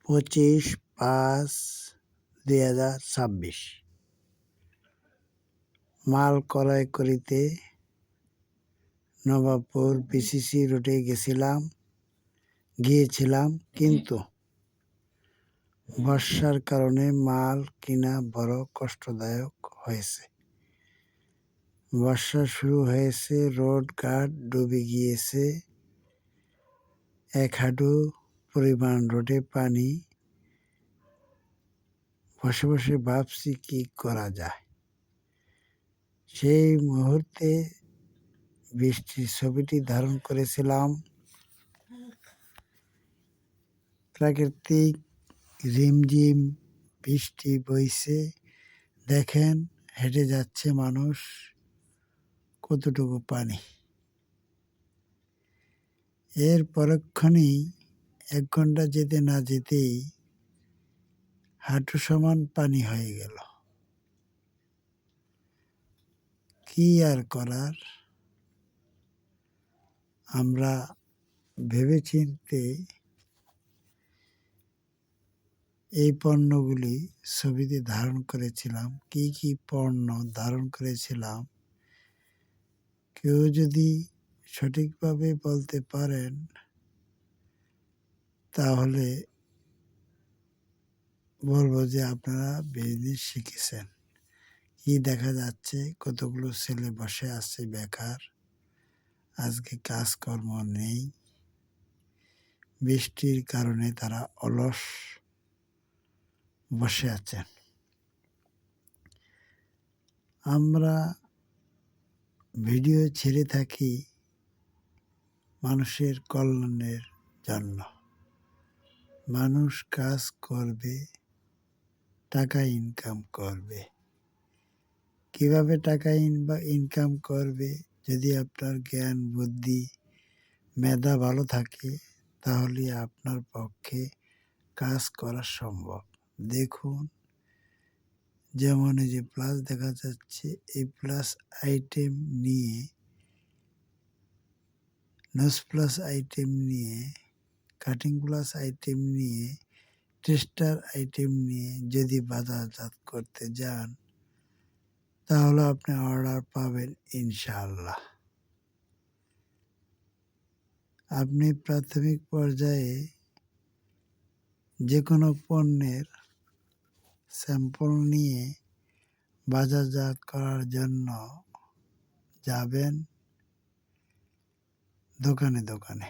25/5/2026 মাল ক্রয় করিতে নবাবপুর বিসিসি রোডে গিয়েছিলাম, কিন্তু বর্ষার কারণে মাল কিনা বড় কষ্টদায়ক হয়েছে। বর্ষা শুরু হয়েছে, রোড ঘাট ডুবে গিয়েছে, 1 হাঁটু পরিমাণ রোডে পানি। বসে বসে ভাবছি কি করা যায়। সেই মুহূর্তে বৃষ্টির ছবিটি ধারণ করেছিলাম। প্রাকৃতিক রিমঝিম বৃষ্টি বইছে, দেখেন হেঁটে যাচ্ছে মানুষ, কতটুকু পানি। এর পরক্ষণেই 1 ঘন্টা যেতে না যেতেই হাঁটু সমান পানি হয়ে গেল। কি আর করার। আমরা ভেবেচিন্তে এই পণ্যগুলি ছবিতে ধারণ করেছিলাম। কি কি পণ্য ধারণ করেছিলাম, কেউ যদি সঠিকভাবে বলতে পারেন তাহলে বলবো যে আপনারা বিজনেস শিখেছেন। কি দেখা যাচ্ছে, কতগুলো ছেলে বসে আছে বেকার, আজকে কাজকর্ম নেই। বৃষ্টির কারণে তারা অলস বসে আছেন। আমরা ভিডিও ছেড়ে থাকি মানুষের কল্যাণের জন্য। মানুষ কাজ করবে, টাকা ইনকাম করবে। কিভাবে টাকা ইনকাম করবে? যদি আপনার জ্ঞান, বুদ্ধি, মেধা ভালো থাকে, তাহলে আপনার পক্ষে কাজ করা সম্ভব। দেখুন, যেমন এই যে প্লাস দেখা যাচ্ছে, এই প্লাস আইটেম নিয়ে, নোজ প্লাস আইটেম নিয়ে, কাটিং প্লাস আইটেম নিয়ে, টেস্টার আইটেম নিয়ে যদি বাজারজাত করতে যান, তাহলে আপনি অর্ডার পাবেন ইনশাআল্লাহ। আপনি প্রাথমিক পর্যায়ে যে কোনো পণ্যের স্যাম্পল নিয়ে বাজারজাত করার জন্য যাবেন দোকানে দোকানে।